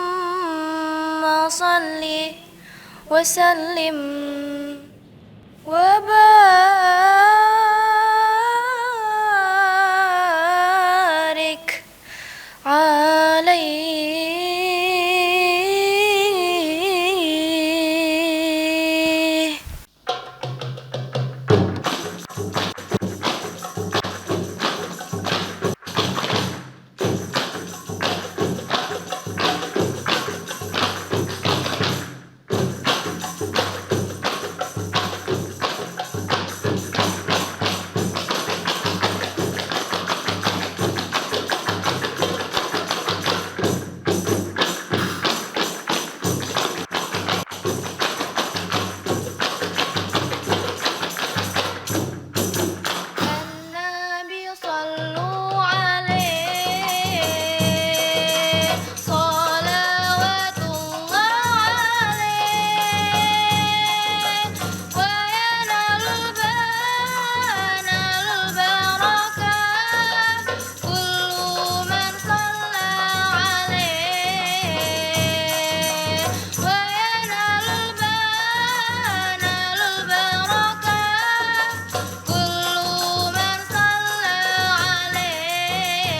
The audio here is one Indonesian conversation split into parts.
Allahumma salli wa sallim wa barik alaihi. النبي صلوا عليه صلوات الله عليه وينال البركة كل من صلى عليه وينال البركة كل من صلى عليه.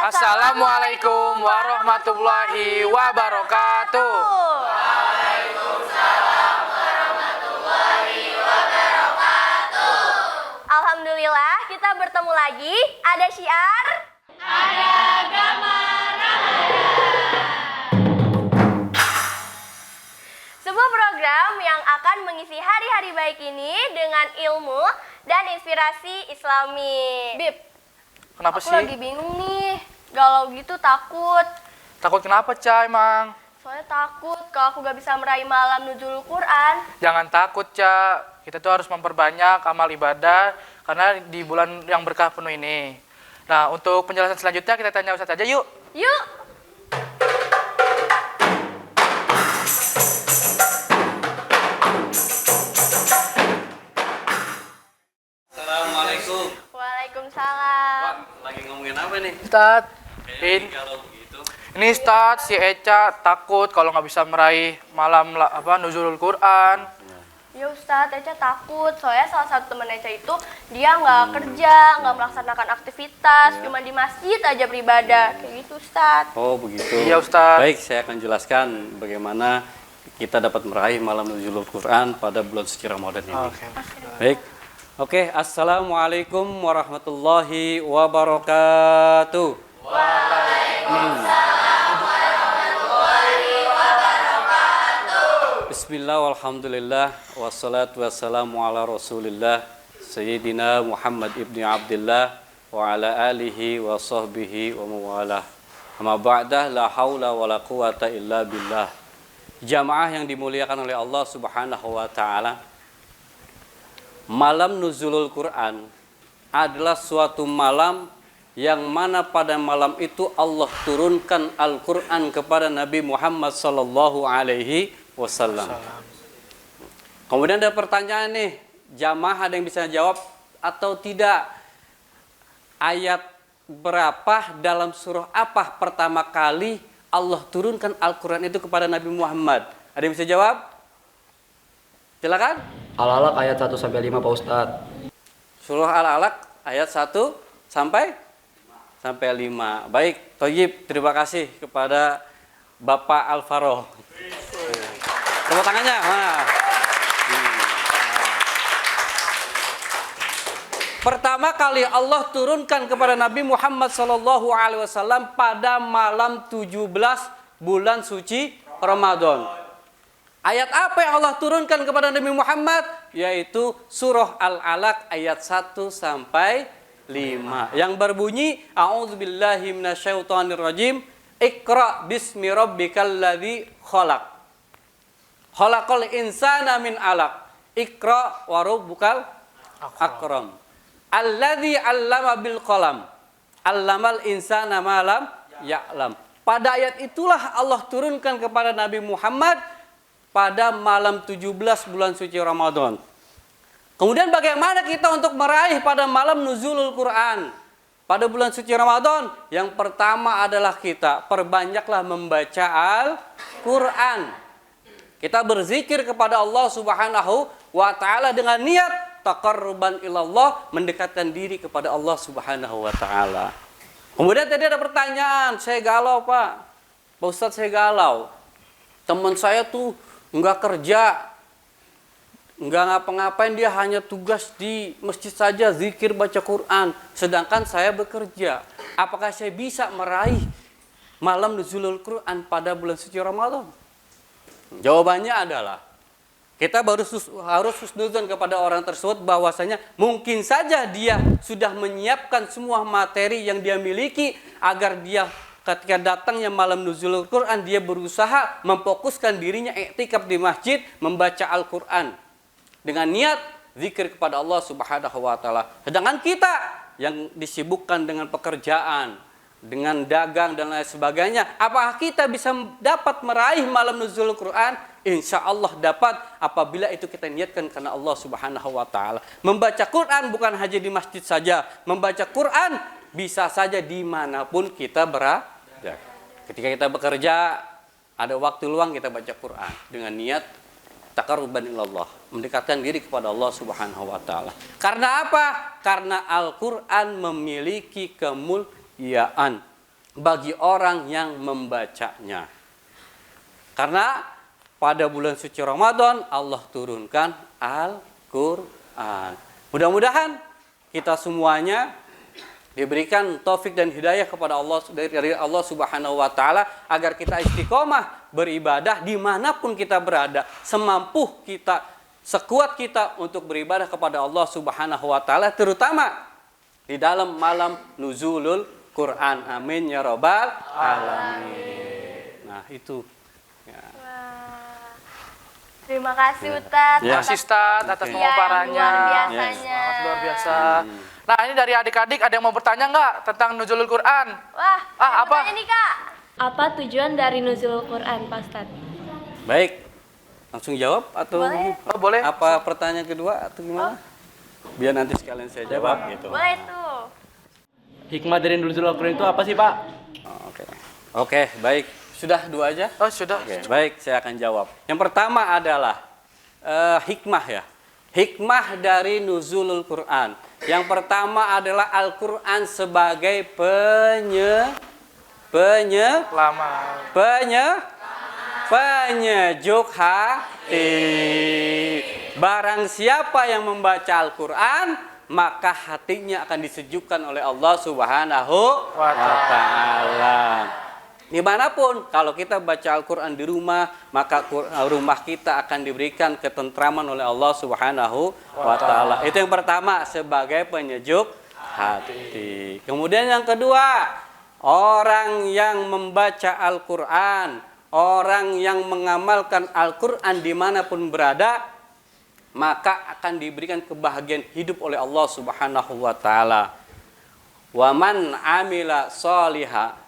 Assalamualaikum warahmatullahi wabarakatuh. Alhamdulillah kita bertemu lagi. Ada syiar, ada gambar sebuah program yang akan mengisi hari-hari baik ini dengan ilmu dan inspirasi Islami. Bib, Kenapa aku sih? lagi bingung nih. Galau gitu, takut. Takut kenapa, Ca, emang? Soalnya takut kalau aku gak bisa meraih malam nuzulul Quran. Jangan takut, Ca. Kita tuh harus memperbanyak amal ibadah karena di bulan yang berkah penuh ini. Nah, untuk penjelasan selanjutnya kita tanya Ustadz aja yuk. Yuk. Assalamualaikum. Waalaikumsalam. Lagi ngomongin apa nih? Ustadz, Kayaknya kalau begitu. ini Ustadz, si Eca takut kalau nggak bisa meraih malam nuzulul Quran. Ya Ustadz, Eca takut. Soalnya salah satu temen Eca itu dia nggak kerja, nggak melaksanakan aktivitas, cuma di masjid aja beribadah. Kayak gitu Ustadz. Oh begitu. Iya, Ustadz. Baik, saya akan jelaskan bagaimana kita dapat meraih malam nuzulul Quran pada bulan suci Ramadan ini. Oke. Baik. Oke, assalamualaikum warahmatullahi wabarakatuh. Bismillah, walhamdulillah, wassalatu wassalamu ala rasulillah Sayyidina Muhammad ibni Abdillah wa ala alihi wa sahbihi wa mawalah. Amma ba'dah, la hawla wa la quwata illa billah. Jamaah yang dimuliakan oleh Allah subhanahu wa ta'ala, malam nuzulul Quran adalah suatu malam yang mana pada malam itu Allah turunkan Al-Quran kepada Nabi Muhammad sallallahu alaihi wasallam. Kemudian ada pertanyaan nih, jamaah ada yang bisa jawab atau tidak? Ayat berapa dalam surah apa pertama kali Allah turunkan Al-Quran itu kepada Nabi Muhammad? Ada yang bisa jawab? Silakan. Al-Alaq ayat 1 sampai 5 Pak Ustadz. Surah Al-Alaq ayat 1 sampai 5. Baik, Thayyib, terima kasih kepada Bapak Alvaro. Tepuk tangannya. Nah. Pertama kali Allah turunkan kepada Nabi Muhammad SAW pada malam 17 bulan suci Ramadan. Ayat apa yang Allah turunkan kepada Nabi Muhammad? Yaitu surah Al-Alaq ayat 1 sampai 5. Yang berbunyi, A'udzubillahi minasyaitonirrajim, Iqra bismi rabbikal ladzi khalaq. Khalaqal insana min 'alaq. Iqra wa rabbukal akram. Alladzi 'allama bil qalam. 'Allamal insana ma lam ya'lam. Pada ayat itulah Allah turunkan kepada Nabi Muhammad pada malam 17 bulan suci Ramadan. Kemudian bagaimana kita untuk meraih pada malam nuzulul Quran pada bulan suci Ramadan? Yang pertama adalah kita perbanyaklah membaca Al-Quran. Kita berzikir kepada Allah Subhanahu wa ta'ala dengan niat taqarruban ilallah, mendekatkan diri kepada Allah Subhanahu wa ta'ala. Kemudian tadi ada pertanyaan, saya galau Pak Ustadz, saya galau. Teman saya tuh nggak kerja, nggak ngapa-ngapain, dia hanya tugas di masjid saja, zikir baca Quran, sedangkan saya bekerja. Apakah saya bisa meraih malam nuzulul Quran pada bulan suci Ramadan? Jawabannya adalah kita harus husnuzon kepada orang tersebut, bahwasanya mungkin saja dia sudah menyiapkan semua materi yang dia miliki agar dia ketika datangnya malam nuzulul Quran, dia berusaha memfokuskan dirinya iktikaf di masjid, membaca Al-Quran dengan niat zikir kepada Allah Subhanahu wa ta'ala. Sedangkan kita yang disibukkan dengan pekerjaan, dengan dagang dan lain sebagainya, apakah kita bisa dapat meraih malam nuzulul Quran? Insya Allah dapat, apabila itu kita niatkan karena Allah Subhanahu wa ta'ala. Membaca Quran bukan hanya di masjid saja, membaca Quran bisa saja dimanapun kita berada. Ketika kita bekerja, ada waktu luang, kita baca Quran dengan niat taqarruban ilallah, mendekatkan diri kepada Allah Subhanahu wa ta'ala. Karena apa? Karena Al-Quran memiliki kemuliaan bagi orang yang membacanya. Karena pada bulan suci Ramadan Allah turunkan Al-Quran. Mudah-mudahan kita semuanya diberikan taufik dan hidayah kepada Allah dari Allah Subhanahu wa ta'ala, agar kita istiqomah beribadah dimanapun kita berada, semampu kita, sekuat kita untuk beribadah kepada Allah Subhanahu wa ta'ala, terutama di dalam malam nuzulul Quran. Amin ya rabbal alamin. Nah itu ya. Terima kasih Ustadz. Terima kasih Ustadz atas pemaparannya. Luar biasanya. Sangat luar biasa. Nah, ini dari adik-adik ada yang mau bertanya nggak tentang nuzulul Quran? Wah, apa? Ini Kak. Apa tujuan dari nuzulul Quran, Pak Ustadz? Baik, langsung jawab atau Boleh. Oh, boleh. apa pertanyaan kedua atau gimana? Biar nanti sekalian saya jawab gitu. Boleh tuh. Hikmah dari nuzulul Quran itu apa sih, Pak? Oke, baik. Sudah dua aja? Oh, sudah. Oke, baik, saya akan jawab. Yang pertama adalah hikmah ya. Hikmah dari nuzulul Quran. Yang pertama adalah Al-Quran sebagai penyejuk hati. Barang siapa yang membaca Al-Quran, maka hatinya akan disejukkan oleh Allah Subhanahu wa ta'ala. Dimanapun, kalau kita baca Al-Quran di rumah, maka rumah kita akan diberikan ketentraman oleh Allah Subhanahu wa ta'ala. Itu yang pertama, sebagai penyejuk hati. Kemudian yang kedua, orang yang membaca Al-Quran, orang yang mengamalkan Al-Quran dimanapun berada, maka akan diberikan kebahagiaan hidup oleh Allah Subhanahu wa ta'ala. Wa man amila sholiha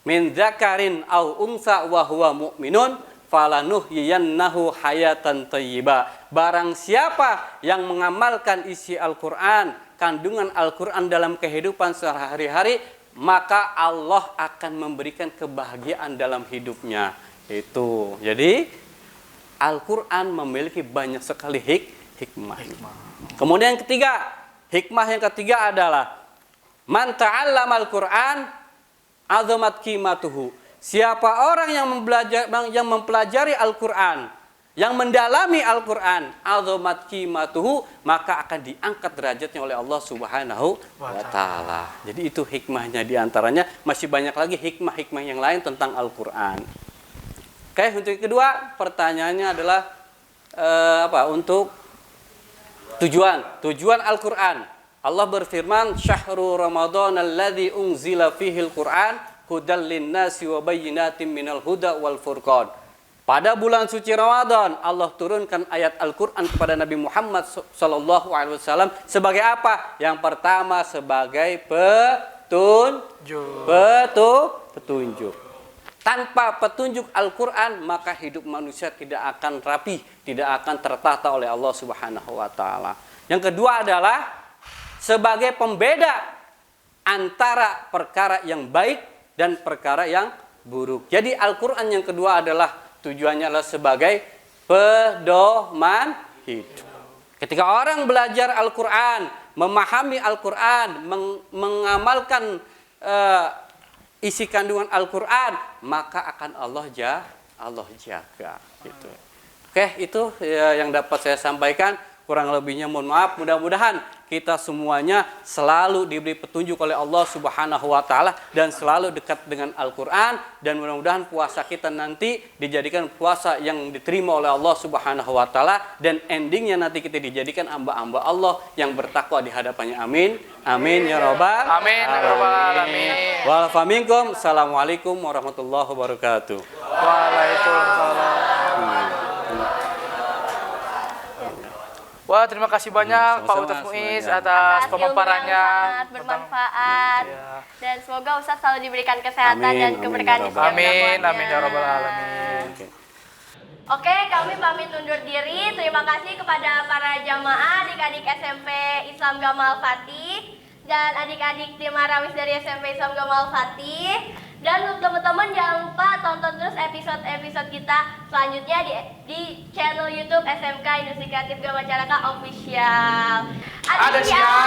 min dzakarin aw unsa wa huwa mu'minun falanuhyiyannahu hayatan thayyibah. Barang siapa yang mengamalkan isi Al-Qur'an, kandungan Al-Qur'an dalam kehidupan sehari-hari, maka Allah akan memberikan kebahagiaan dalam hidupnya. Itu. Jadi Al-Qur'an memiliki banyak sekali hikmah. Kemudian yang ketiga, hikmah yang ketiga adalah man ta'allamal Qur'an azamat qimatuhu. Siapa orang yang mempelajari Al-Quran, yang mendalami Al-Quran, azomat qimatuhu, maka akan diangkat derajatnya oleh Allah Subhanahu wa Ta'ala. Jadi itu hikmahnya, diantaranya masih banyak lagi hikmah-hikmah yang lain tentang Al-Quran. Oke, untuk yang kedua pertanyaannya adalah untuk tujuan Al-Quran. Allah berfirman, Syahrul Ramadan alladzi unzila fihil Quran hudal linnasi wa bayyinatin minal huda wal furqan. Pada bulan suci Ramadan, Allah turunkan ayat Al-Quran kepada Nabi Muhammad SAW sebagai apa? Yang pertama sebagai petunjuk. Tanpa petunjuk Al-Quran, maka hidup manusia tidak akan rapi, tidak akan tertata oleh Allah Subhanahu wa Ta'ala. Yang kedua adalah sebagai pembeda antara perkara yang baik dan perkara yang buruk. Jadi Al-Quran yang kedua adalah tujuannya adalah sebagai pedoman hidup. Ketika orang belajar Al-Quran, memahami Al-Quran, mengamalkan isi kandungan Al-Quran, maka akan Allah jaga. Gitu. Oke, itu yang dapat saya sampaikan. Kurang lebihnya mohon maaf. Mudah-mudahan kita semuanya selalu diberi petunjuk oleh Allah Subhanahu wa Ta'ala dan selalu dekat dengan Al-Quran, dan mudah-mudahan puasa kita nanti dijadikan puasa yang diterima oleh Allah Subhanahu wa Ta'ala, dan endingnya nanti kita dijadikan hamba-hamba Allah yang bertakwa di hadapannya. Amin. Amin ya rabbal alamin. Wa afa minkum. Assalamualaikum warahmatullahi wabarakatuh. Waalaikumsalam. Wah, terima kasih banyak Pak Ustadz Muiz atas pemaparannya. Sangat bermanfaat. Dan semoga Ustadz selalu diberikan kesehatan dan keberkahan di setiap Amin, dakwahnya. amin ya rabbal alamin. Oke, kami pamit undur diri. Terima kasih kepada para jamaah adik-adik SMP Islam Gamal Fatih dan adik-adik tim Marawis dari SMP Islam Gamal Fatih. Dan untuk teman-teman jangan lupa tonton terus episode-episode kita selanjutnya di channel YouTube SMK Industri Kreatif Gamacaraka Official. Ada siap.